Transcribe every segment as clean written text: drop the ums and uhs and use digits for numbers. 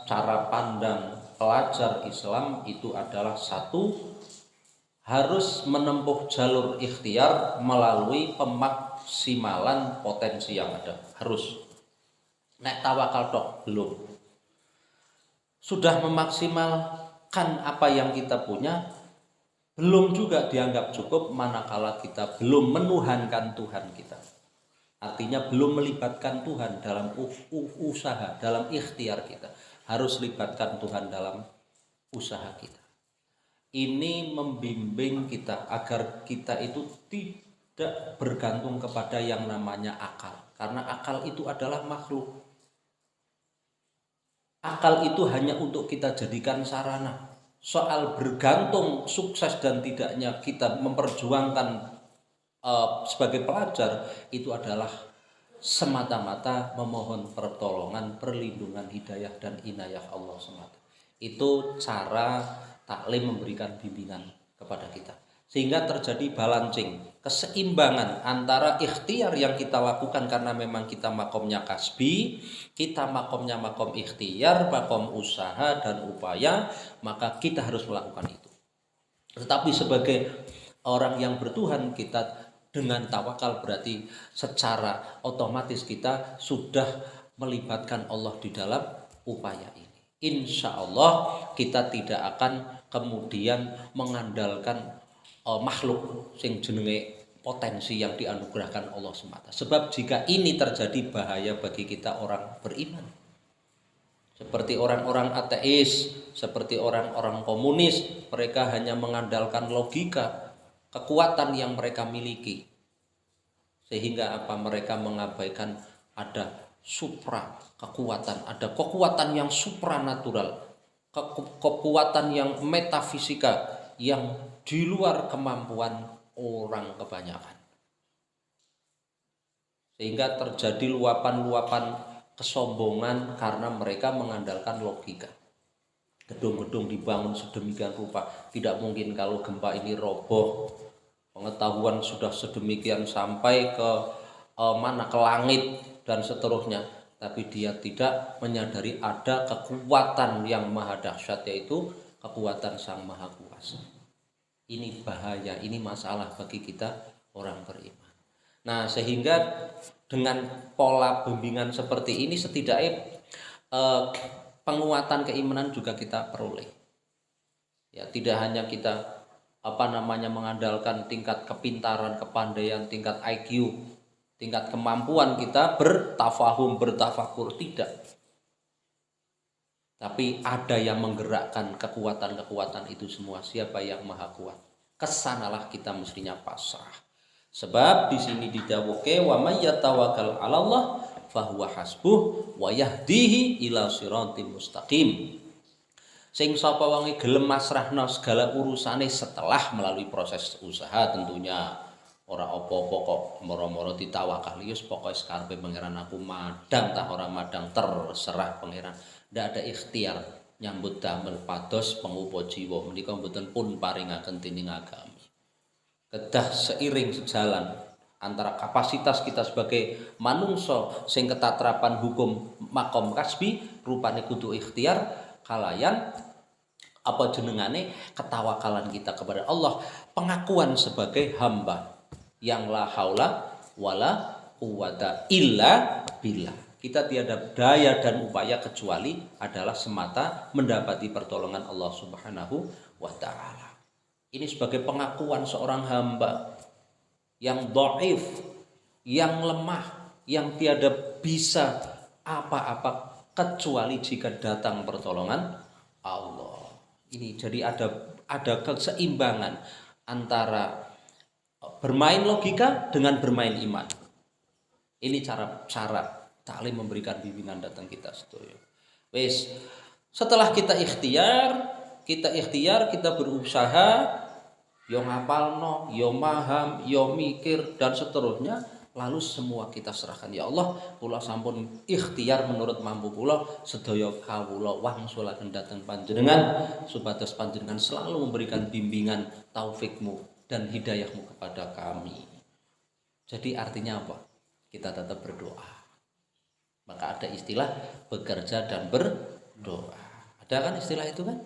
cara pandang pelajar Islam itu adalah satu, harus menempuh jalur ikhtiar melalui pemaksimalan potensi yang ada. Harus. Nek tawakal tok belum. Sudah memaksimalkan apa yang kita punya, belum juga dianggap cukup manakala kita belum menuhankan Tuhan kita. Artinya belum melibatkan Tuhan dalam usaha, dalam ikhtiar kita. Harus libatkan Tuhan dalam usaha kita. Ini membimbing kita agar kita itu tidak bergantung kepada yang namanya akal. Karena akal itu adalah makhluk. Akal itu hanya untuk kita jadikan sarana. Soal bergantung sukses dan tidaknya kita memperjuangkan sebagai pelajar, itu adalah semata-mata memohon pertolongan, perlindungan, hidayah dan inayah Allah semata. Itu cara taklim memberikan bimbingan kepada kita, sehingga terjadi balancing, keseimbangan antara ikhtiar yang kita lakukan karena memang kita makomnya kasbi, kita makomnya makom ikhtiar, makom usaha dan upaya, maka kita harus melakukan itu. Tetapi sebagai orang yang bertuhan, kita dengan tawakal berarti secara otomatis kita sudah melibatkan Allah di dalam upaya ini. Insya Allah kita tidak akan kemudian mengandalkan makhluk sing jenenge potensi yang dianugerahkan Allah semata. Sebab jika ini terjadi, bahaya bagi kita orang beriman. Seperti orang-orang ateis, seperti orang-orang komunis, mereka hanya mengandalkan logika, kekuatan yang mereka miliki, sehingga apa, mereka mengabaikan ada kekuatan, ada kekuatan yang supranatural, kekuatan yang metafisika yang di luar kemampuan orang kebanyakan, sehingga terjadi luapan-luapan kesombongan karena mereka mengandalkan logika. Gedung-gedung dibangun sedemikian rupa, tidak mungkin kalau gempa ini roboh. Pengetahuan sudah sedemikian sampai ke ke langit dan seterusnya, tapi dia tidak menyadari ada kekuatan yang maha dahsyat, yaitu kekuatan Sang Maha Kuasa. Ini bahaya, ini masalah bagi kita orang beriman. Nah, sehingga dengan pola bimbingan seperti ini, setidaknya penguatan keimanan juga kita peroleh. Ya, tidak hanya kita mengandalkan tingkat kepintaran, kepandaian, tingkat IQ, tingkat kemampuan kita bertafahum, bertafakur, tidak. Tapi ada yang menggerakkan kekuatan-kekuatan itu semua. Siapa yang maha kuat? Kesanalah kita mestinya pasrah. Sebab di sini didawuhke wa may yatawakkal 'alallah fahuwa hasbuh wa yahdihi ila siratim mustaqim. Sing sapa wonge gelem masrahno segala urusane setelah melalui proses usaha, tentunya ora apa-apa kok moro-moro ditawakal, wis pokoke sekarepe pangeran, aku madang tak ora madang terserah pangeran. Ndak ada ikhtiar nyambut damel pados pengupa jiwa menika mboten pun paringaken dening agami. Kedah seiring sejalan antara kapasitas kita sebagai manungsa sing ketatrapan hukum makom kasbi rupane kudu ikhtiar, kalayan apa jenengane ketawakalan kita kepada Allah, pengakuan sebagai hamba yang la haula wala quwata illa billah. Kita tiada daya dan upaya kecuali adalah semata mendapati pertolongan Allah Subhanahu wa taala. Ini sebagai pengakuan seorang hamba yang dhaif, yang lemah, yang tiada bisa apa-apa kecuali jika datang pertolongan Allah. Ini jadi ada keseimbangan antara bermain logika dengan bermain iman. Ini cara taklim memberikan bimbingan datang kita setuju. Wes, setelah kita ikhtiar, kita berusaha, yo ngapalno, yo maham, yo mikir dan seterusnya. Lalu semua kita serahkan, ya Allah, kula sampun ikhtiar menurut mampu kula, sedaya kawula wangsulaken dhateng panjenengan supados panjenengan selalu memberikan bimbingan, taufikmu dan hidayahmu kepada kami. Jadi artinya apa? Kita tetap berdoa. Maka ada istilah bekerja dan doa. Ada kan istilah itu kan?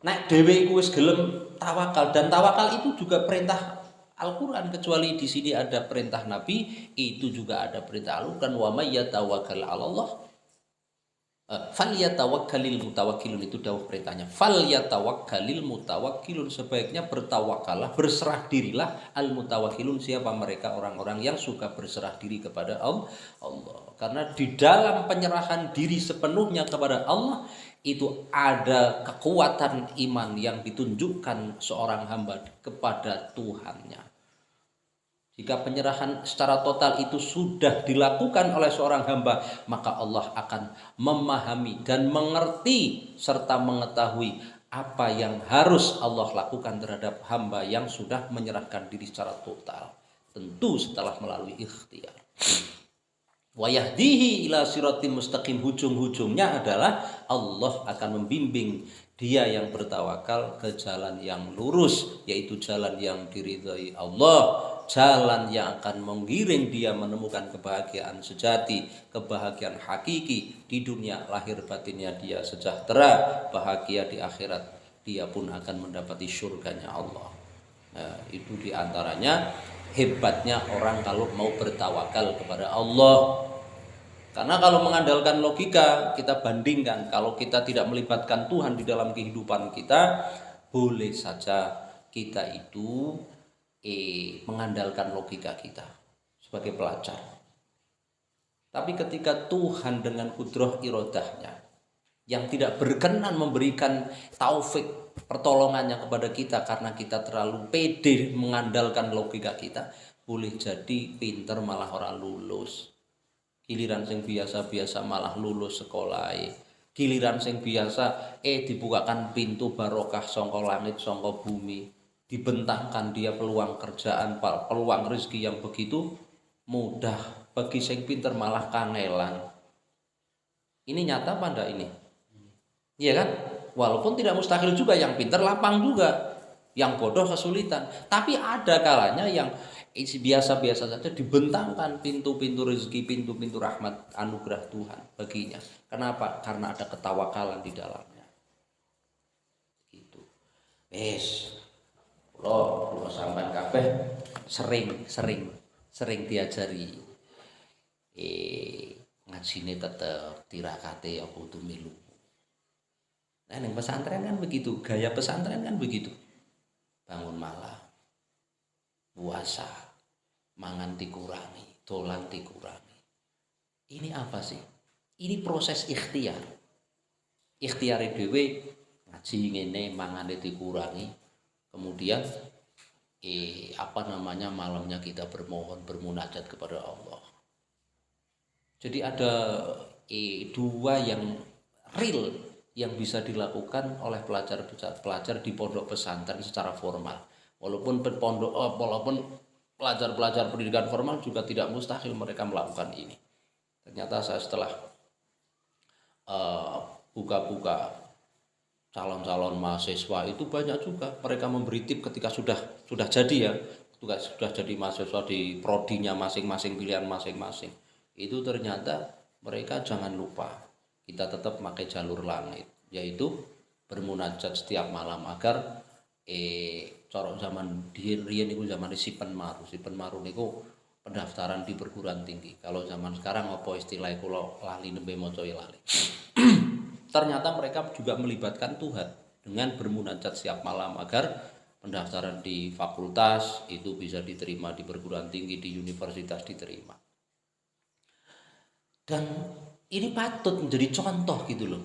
Nek dhewe iku wis gelem tawakal, dan tawakal itu juga perintah Al-Qur'an, kecuali di sini ada perintah Nabi, itu juga ada perintah Al-Qur'an, wa may yatawakkal 'alallah falyatawakkalil mutawakkilun, itu dawuh perintahnya. Falyatawakkalil mutawakkilun, sebaiknya bertawakallah, berserah dirilah al mutawakkilun, siapa mereka, orang-orang yang suka berserah diri kepada Allah. Karena di dalam penyerahan diri sepenuhnya kepada Allah itu ada kekuatan iman yang ditunjukkan seorang hamba kepada Tuhannya. Jika penyerahan secara total itu sudah dilakukan oleh seorang hamba, maka Allah akan memahami dan mengerti serta mengetahui apa yang harus Allah lakukan terhadap hamba yang sudah menyerahkan diri secara total. Tentu setelah melalui ikhtiar. Wa yahdihi ila siratim mustaqim, hujung-hujungnya adalah Allah akan membimbing dia yang bertawakal ke jalan yang lurus, yaitu jalan yang diridhai Allah, jalan yang akan menggiring dia menemukan kebahagiaan sejati, kebahagiaan hakiki di dunia, lahir batinnya dia sejahtera, bahagia di akhirat, dia pun akan mendapati surganya Allah. Nah, itu diantaranya hebatnya orang kalau mau bertawakal kepada Allah. Karena kalau mengandalkan logika, kita bandingkan, kalau kita tidak melibatkan Tuhan di dalam kehidupan kita, boleh saja kita itu mengandalkan logika kita sebagai pelajar. Tapi ketika Tuhan dengan kudrah irodahnya yang tidak berkenan memberikan taufik pertolongannya kepada kita karena kita terlalu pede mengandalkan logika kita, boleh jadi pinter malah orang lulus. Giliran sing biasa-biasa malah lulus sekolah. Giliran sing biasa dibukakan pintu barokah sangka langit sangka bumi, dibentangkan dia peluang kerjaan, peluang rezeki yang begitu mudah. Bagi sing pinter malah kangelan. Ini nyata apa enggak ini? Iya kan? Walaupun tidak mustahil juga, yang pinter lapang juga, yang bodoh kesulitan. Tapi ada kalanya yang biasa-biasa saja dibentangkan pintu-pintu rezeki, pintu-pintu rahmat anugerah Tuhan baginya. Kenapa? Karena ada ketawakalan di dalamnya. Gitu. Kalau sampean kabeh sering diajari ngajine tetep tirakate apa kudu milu. Nah, ning pesantren kan begitu, gaya pesantren kan begitu. Bangun malam, puasa, mangan dikurangi, dolan dikurangi. Ini apa sih? Ini proses ikhtiar. Ikhtiare dhewe ngaji ngene, mangane dikurangi. Kemudian malamnya kita bermohon, bermunajat kepada Allah. Jadi ada dua yang real yang bisa dilakukan oleh pelajar di pondok pesantren secara formal. Walaupun pelajar-pelajar pendidikan formal juga tidak mustahil mereka melakukan ini. Ternyata saya setelah buka-buka calon-calon mahasiswa itu banyak juga mereka memberi tip ketika sudah jadi ya, sudah jadi mahasiswa di prodinya masing-masing, pilihan masing-masing. Itu ternyata mereka jangan lupa kita tetap pakai jalur langit, yaitu bermunajat setiap malam agar corok zaman riyen niku zaman Sipen Maru niku pendaftaran di perguruan tinggi. Kalau zaman sekarang apa istilahnya, kula lali nembe maca lali. Ternyata mereka juga melibatkan Tuhan dengan bermunajat setiap malam agar pendaftaran di fakultas itu bisa diterima, di perguruan tinggi, di universitas diterima. Dan ini patut menjadi contoh gitu loh.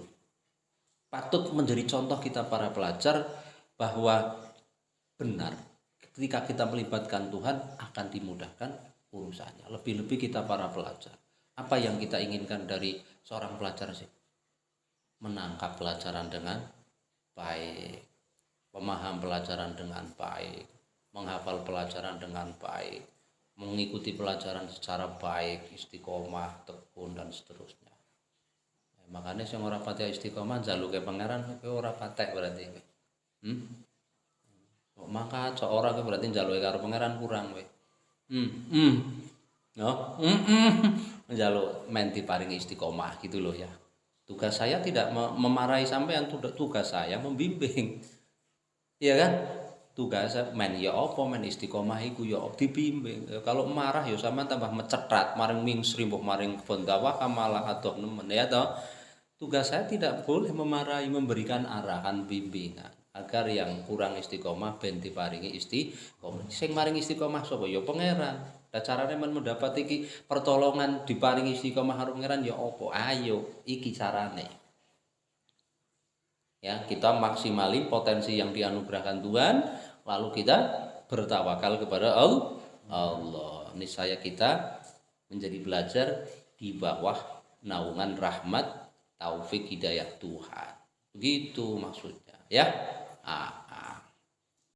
Patut menjadi contoh kita para pelajar bahwa benar ketika kita melibatkan Tuhan akan dimudahkan urusannya. Lebih-lebih kita para pelajar. Apa yang kita inginkan dari seorang pelajar sih? Menangkap pelajaran dengan baik, memaham pelajaran dengan baik, menghafal pelajaran dengan baik, mengikuti pelajaran secara baik, istiqomah, tekun dan seterusnya. Makanya sing ora patek istiqomah njaluke pangeran kowe ora patek berarti. Maka cok ora kowe berarti njaluke karo pangeran kurang kowe. No, njaluk men diparingi istiqomah gitu loh ya. Tugas saya tidak memarahi sampean, tugas saya membimbing. Iya kan? Tugas men ya apa men istiqomah iku ya dibimbing. Kalau marah ya sampean tambah mecetrat, maring mingsri mbok maring fondawa malah adoh nemen ya toh. Tugas saya tidak boleh memarahi, memberikan arahan bimbingan agar yang kurang istiqomah ben diparingi istiqomah. Sing maring istiqomah sapa ya pangeran. Lah carane men mendapat iki pertolongan diparingi istiqomah karo pangeran ya apa? Ayo iki carane. Ya, kita maksimali potensi yang dianugerahkan Tuhan, lalu kita bertawakal kepada Allah. Niscaya kita menjadi belajar di bawah naungan rahmat taufik hidayah Tuhan. Begitu maksudnya ya.